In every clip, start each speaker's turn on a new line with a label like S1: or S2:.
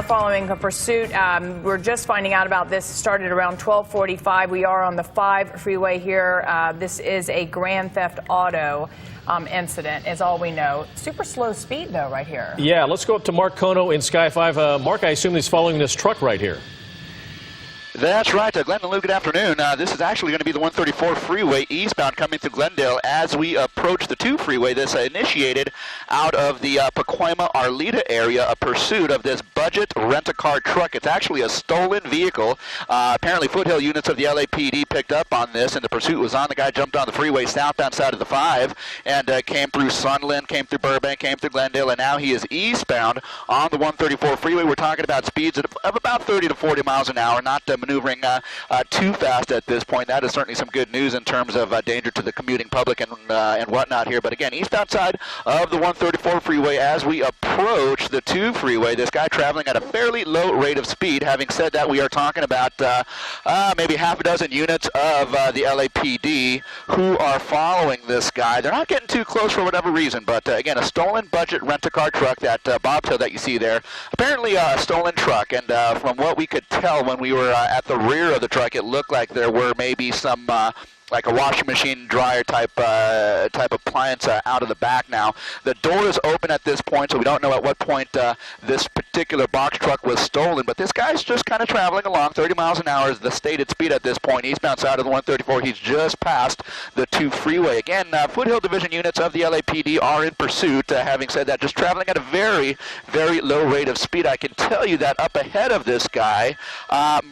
S1: Following a pursuit, we're just finding out about this. Started around 12:45. We are on the 5 freeway here. This is a Grand Theft Auto incident, is all we know. Super slow speed, though, right here.
S2: Yeah, let's go up to Mark Kono in Sky 5. Mark, I assume he's following this truck right here.
S3: That's right, Glenn and Lou, good afternoon. This is actually going to be the 134 freeway eastbound coming through Glendale as we approach the 2 freeway. This initiated out of the Pacoima-Arleta area, a pursuit of this budget rent-a-car truck. It's actually a stolen vehicle. Apparently Foothill units of the LAPD picked up on this, and the pursuit was on. The guy jumped on the freeway southbound side of the 5 and came through Sunland, came through Burbank, came through Glendale, and now he is eastbound on the 134 freeway. We're talking about speeds of about 30 to 40 miles an hour, not maneuvering too fast at this point. That is certainly some good news in terms of danger to the commuting public and whatnot here. But again, eastbound side of the 134 freeway as we approach the 2 freeway. This guy traveling at a fairly low rate of speed. Having said that, we are talking about maybe half a dozen units of the LAPD who are following this guy. They're not getting too close for whatever reason, but again, a stolen budget rent-a-car truck, that bobtail that you see there. Apparently a stolen truck, and from what we could tell when we were at the rear of the truck, it looked like there were maybe some like a washing machine dryer type appliance out of the back. Now the door is open at this point, so we don't know at what point this particular box truck was stolen, but this guy's just kind of traveling along. 30 miles an hour is the stated speed at this point, eastbound side of the 134. He's just past the 2 freeway. Again, Foothill Division units of the LAPD are in pursuit. Having said that, just traveling at a very, very low rate of speed. I can tell you that up ahead of this guy,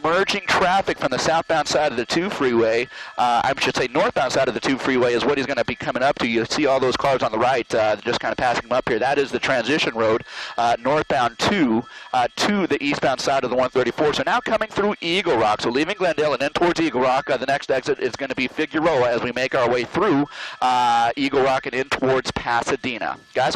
S3: merging traffic from the southbound side of the 2 freeway, I should say northbound side of the 2 freeway, is what he's going to be coming up to. You see all those cars on the right just kind of passing him up here. That is the transition road northbound to the eastbound side of the 134. So now coming through Eagle Rock, so leaving Glendale and then towards Eagle Rock, the next exit is going to be Figueroa as we make our way through Eagle Rock and in towards Pasadena. Guys?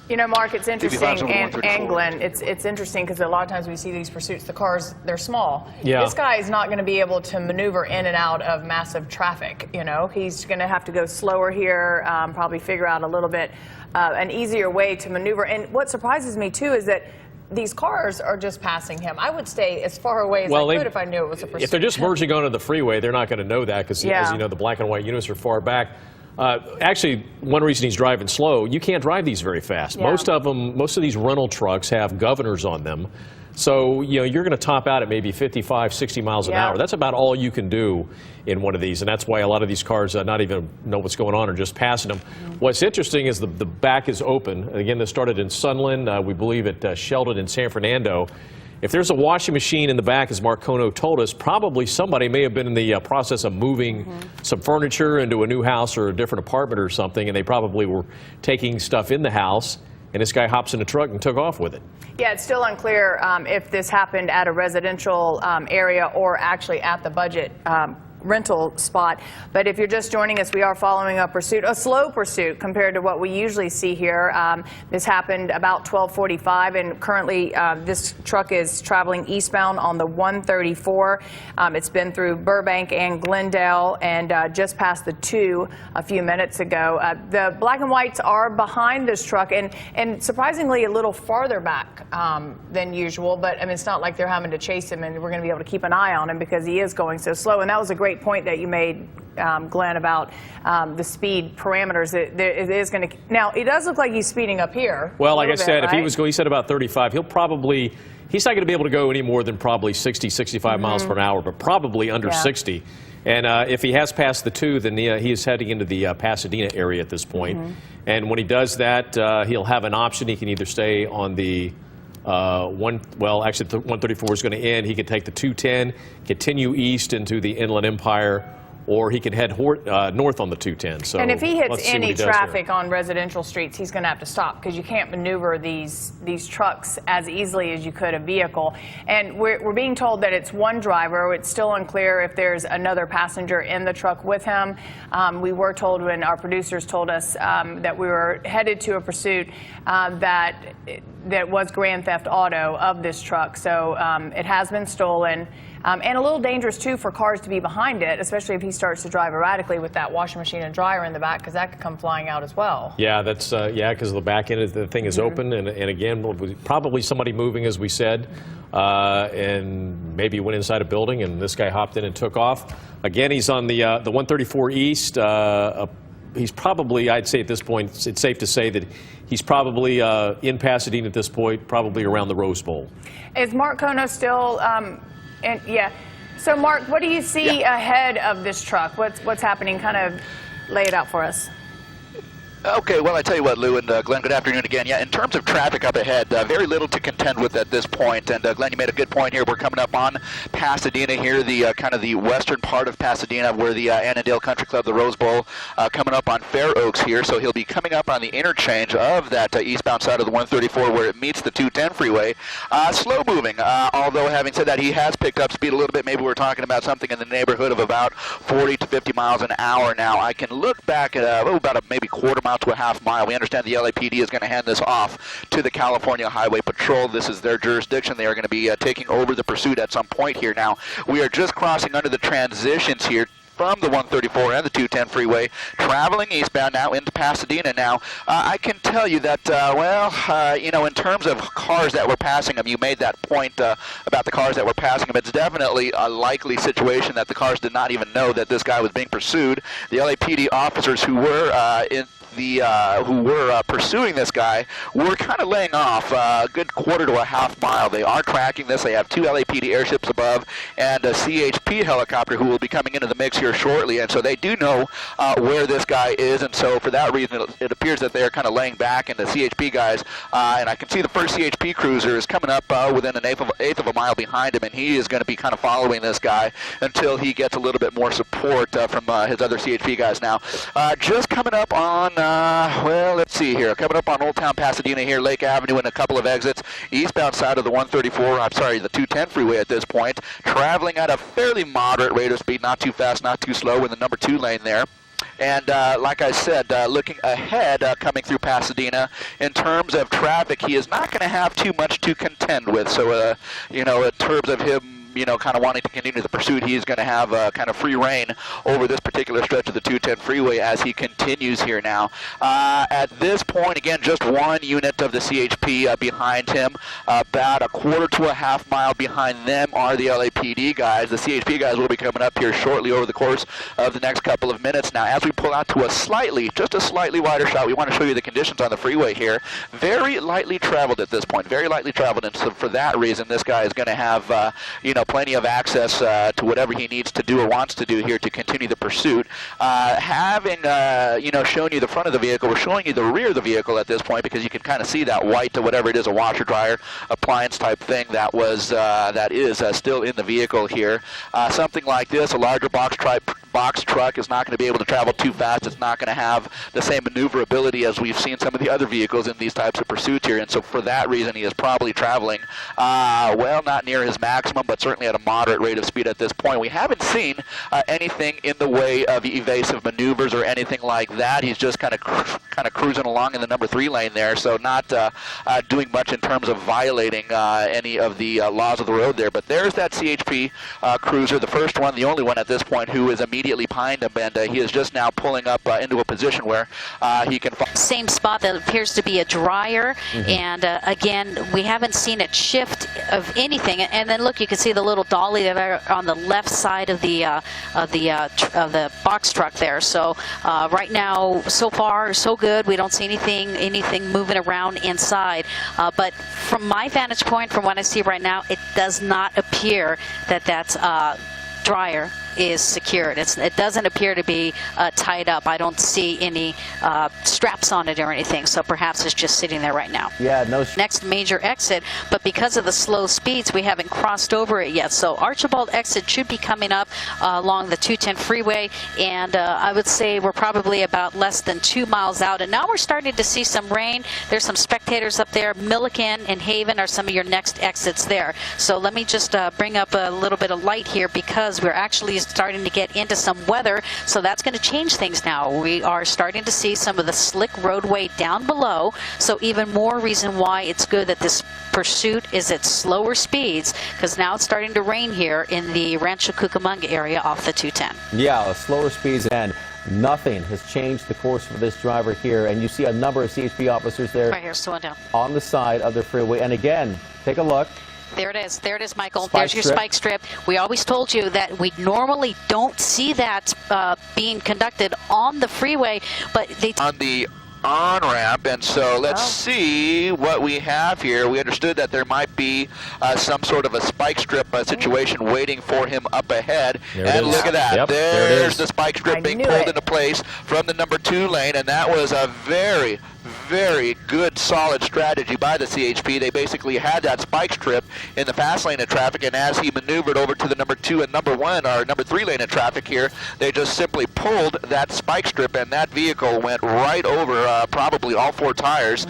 S1: You know, Mark, it's interesting, and Glenn, it's interesting because a lot of times we see these pursuits, the cars, they're small.
S2: Yeah.
S1: This guy is not going to be able to maneuver in and out of massive traffic, you know. He's going to have to go slower here, probably figure out a little bit an easier way to maneuver. And what surprises me, too, is that these cars are just passing him. I would stay as far away as I could if I knew it was a pursuit.
S2: If they're just merging onto the freeway, they're not going to know that because, as you know, the black and white units are far back. Actually, one reason he's driving slow, you can't drive these very fast.
S1: Yeah.
S2: Most of these rental trucks have governors on them. So, you know, you're going to top out at maybe 55, 60 miles an hour. That's about all you can do in one of these, and that's why a lot of these cars not even know what's going on or just passing them. What's interesting is the back is open. Again, this started in Sunland. We believe at Sheldon in San Fernando. If there's a washing machine in the back, as Mark Kono told us, probably somebody may have been in the process of moving some furniture into a new house or a different apartment or something, and they probably were taking stuff in the house, and this guy hops in the truck and took off with it.
S1: Yeah, it's still unclear if this happened at a residential area or actually at the budget rental spot. But if you're just joining us, we are following a pursuit, a slow pursuit compared to what we usually see here. This happened about 12:45, and currently this truck is traveling eastbound on the 134. It's been through Burbank and Glendale and just past the 2 a few minutes ago. The black and whites are behind this truck and surprisingly a little farther back than usual, but I mean, it's not like they're having to chase him and we're going to be able to keep an eye on him because he is going so slow. And that was a great point that you made, Glenn, about the speed parameters. It is going to. Now, it does look like he's speeding up here.
S2: Well, like I said, if he was going, he said about 35. He's not going to be able to go any more than probably 60, 65 miles per hour, but probably under 60. And if he has passed the 2, then he is heading into the Pasadena area at this point. And when he does that, he'll have an option. He can either stay on the actually the 134 is going to end. He could take the 210, continue east into the Inland Empire, or he can head north on the 210. So,
S1: and if he hits any traffic on residential streets, he's going to have to stop because you can't maneuver these trucks as easily as you could a vehicle. And we're being told that it's one driver. It's still unclear if there's another passenger in the truck with him. We were told when our producers told us that we were headed to a pursuit that was Grand Theft Auto of this truck. So it has been stolen. and a little dangerous too for cars to be behind it, especially if he starts to drive erratically with that washing machine and dryer in the back, because that could come flying out as well.
S2: Yeah, that's because the back end of the thing is open, and again, probably somebody moving, as we said, and maybe went inside a building, and this guy hopped in and took off. Again, he's on the 134 East. He's probably, I'd say at this point, it's safe to say that he's probably in Pasadena at this point, probably around the Rose Bowl.
S1: Is Mark Kono still? Yeah. So, Mark, what do you see ahead of this truck? What's happening? Kind of lay it out for us.
S3: Okay, well, I tell you what, Lou and Glenn, good afternoon again. Yeah, in terms of traffic up ahead, very little to contend with at this point. And Glenn, you made a good point here. We're coming up on Pasadena here, the kind of the western part of Pasadena, where the Annandale Country Club, the Rose Bowl, coming up on Fair Oaks here. So he'll be coming up on the interchange of that eastbound side of the 134 where it meets the 210 freeway. Slow moving, although having said that, he has picked up speed a little bit. Maybe we're talking about something in the neighborhood of about 40 to 50 miles an hour now. I can look back at about maybe quarter mile to a half mile. We understand the LAPD is going to hand this off to the California Highway Patrol. This is their jurisdiction. They are going to be taking over the pursuit at some point here. Now, we are just crossing under the transitions here from the 134 and the 210 freeway, traveling eastbound now into Pasadena. Now, I can tell you that, in terms of cars that were passing them, you made that point about the cars that were passing them. It's definitely a likely situation that the cars did not even know that this guy was being pursued. The LAPD officers who were pursuing this guy were kind of laying off a good quarter to a half mile. They are tracking this. They have 2 LAPD airships above and a CHP helicopter who will be coming into the mix here shortly, and so they do know where this guy is, and so for that reason it appears that they're kind of laying back, and the CHP guys, and I can see the first CHP cruiser is coming up within an eighth of a mile behind him, and he is going to be kind of following this guy until he gets a little bit more support from his other CHP guys. Now, just coming up on let's see here. Coming up on Old Town Pasadena here, Lake Avenue and a couple of exits. Eastbound side of the 134, the 210 freeway at this point. Traveling at a fairly moderate rate of speed, not too fast, not too slow in the number 2 lane there. And like I said, looking ahead, coming through Pasadena, in terms of traffic, he is not going to have too much to contend with. So, in terms of him, kind of wanting to continue the pursuit, he's going to have kind of free reign over this particular stretch of the 210 freeway as he continues here now. At this point, again, just 1 unit of the CHP behind him. About a quarter to a half mile behind them are the LAPD guys. The CHP guys will be coming up here shortly over the course of the next couple of minutes. Now, as we pull out to just a slightly wider shot, we want to show you the conditions on the freeway here. Very lightly traveled at this point, very lightly traveled, and so for that reason, this guy is going to have, plenty of access to whatever he needs to do or wants to do here to continue the pursuit. Having, shown you the front of the vehicle, we're showing you the rear of the vehicle at this point because you can kind of see that white, whatever it is, a washer dryer appliance type thing that is still in the vehicle here. Something like this, a larger box truck is not going to be able to travel too fast. It's not going to have the same maneuverability as we've seen some of the other vehicles in these types of pursuits here, and so for that reason he is probably traveling, not near his maximum, but certainly at a moderate rate of speed at this point. We haven't seen anything in the way of evasive maneuvers or anything like that. He's just kind of cruising along in the number 3 lane there, so not doing much in terms of violating any of the laws of the road there. But there's that CHP cruiser, the first one, the only one at this point, who is immediately behind him, and he is just now pulling up into a position where he can
S4: same spot that appears to be a dryer, and again, we haven't seen it shift of anything. And then look, you can see the little dolly there on the left side of the box truck there. So right now, so far so good. We don't see anything moving around inside. But from my vantage point, from what I see right now, it does not appear that that's dryer is secured. It doesn't appear to be tied up. I don't see any straps on it or anything, so perhaps it's just sitting there right now.
S5: Yeah, no.
S4: Next major exit, but because of the slow speeds, we haven't crossed over it yet. So Archibald exit should be coming up along the 210 freeway, and I would say we're probably about less than 2 miles out. And now we're starting to see some rain. There's some spectators up there. Milliken and Haven are some of your next exits there. So let me just bring up a little bit of light here, because we're actually starting to get into some weather, so that's going to change things now. We are starting to see some of the slick roadway down below, so even more reason why it's good that this pursuit is at slower speeds, because now it's starting to rain here in the Rancho Cucamonga area off the 210.
S5: Yeah, slower speeds, and nothing has changed the course for this driver here. And you see a number of CHP officers there
S4: Right here, slowing down.
S5: on the side of the freeway. And again, take a look.
S4: There it is. There it is, Michael.
S5: Spike
S4: There's your
S5: strip.
S4: spike strip. We always told you that we normally don't see that being conducted on the freeway, but they
S3: On the on-ramp, and so let's see what we have here. We understood that there might be some sort of a spike strip situation waiting for him up ahead.
S2: There it
S3: And
S2: is.
S3: look at that.
S2: Yep, there it
S3: There's
S2: is.
S3: the spike strip
S1: I
S3: being
S1: knew
S3: pulled
S1: it.
S3: into place from the number 2 lane, and that was a very, very good, solid strategy by the CHP. They basically had that spike strip in the fast lane of traffic, and as he maneuvered over to the number 2 and number 1, or number 3 lane of traffic here, they just simply pulled that spike strip, and that vehicle went right over probably all 4 tires.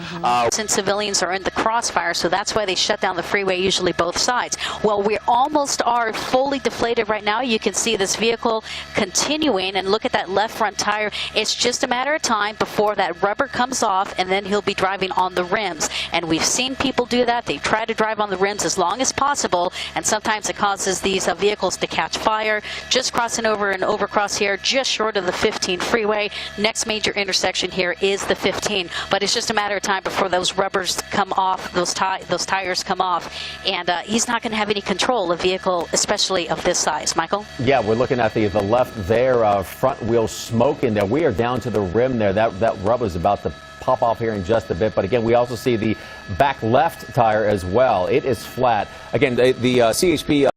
S4: since civilians are in the crossfire, so that's why they shut down the freeway, usually both sides. Well, we almost are fully deflated right now. You can see this vehicle continuing, and look at that left front tire. It's just a matter of time before that rubber comes off, and then he'll be driving on the rims. And we've seen people do that. They try to drive on the rims as long as possible, and sometimes it causes these vehicles to catch fire. Just crossing over an overcross here, just short of the 15 freeway. Next major intersection here is the 15. But it's just a matter of time before those rubbers come off, those tires come off, and he's not going to have any control of vehicle, especially of this size. Michael?
S5: Yeah, we're looking at the left there, front wheel smoking there. We are down to the rim there. That rubber's about to pop off here in just a bit. But again, we also see the back left tire as well. It is flat. Again, the CHP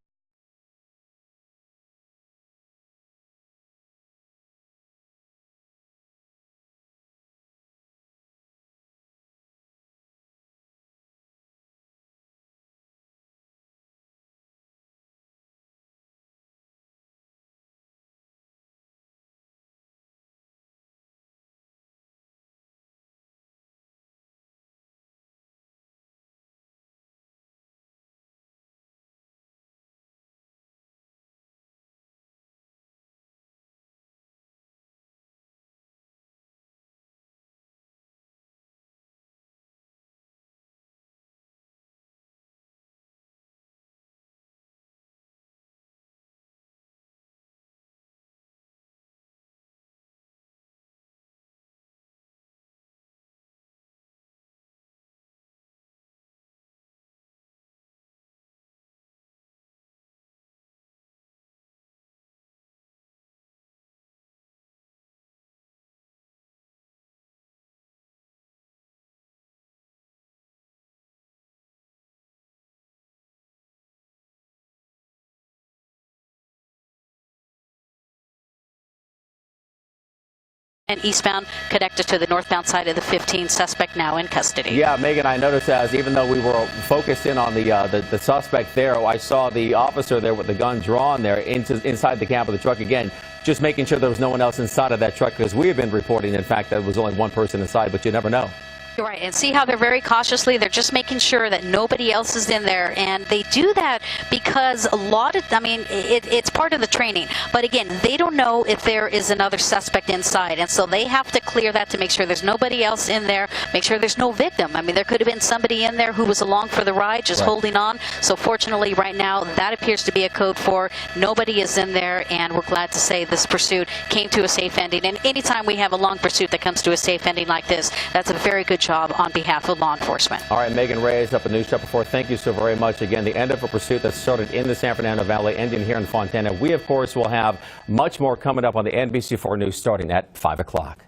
S4: And eastbound connected to the northbound side of the 15. Suspect now in custody.
S5: Yeah, Megan, I noticed as even though we were focused in on the suspect there, I saw the officer there with the gun drawn there inside the cab of the truck again, just making sure there was no one else inside of that truck, because we have been reporting, in fact, that there was only one person inside, but you never know.
S4: You're right, and see how they're very cautiously, they're just making sure that nobody else is in there, and they do that because a lot of, I mean, it's part of the training, but again, they don't know if there is another suspect inside, and so they have to clear that to make sure there's nobody else in there, make sure there's no victim. I mean, there could have been somebody in there who was along for the ride, just holding on, so fortunately right now, that appears to be a code for nobody is in there, and we're glad to say this pursuit came to a safe ending, and anytime we have a long pursuit that comes to a safe ending like this, that's a very good job on behalf of law enforcement. All
S5: right, Megan Reyes up at News Channel 4. Thank you so very much. Again, the end of a pursuit that started in the San Fernando Valley, ending here in Fontana. We, of course, will have much more coming up on the NBC4 News starting at 5 o'clock.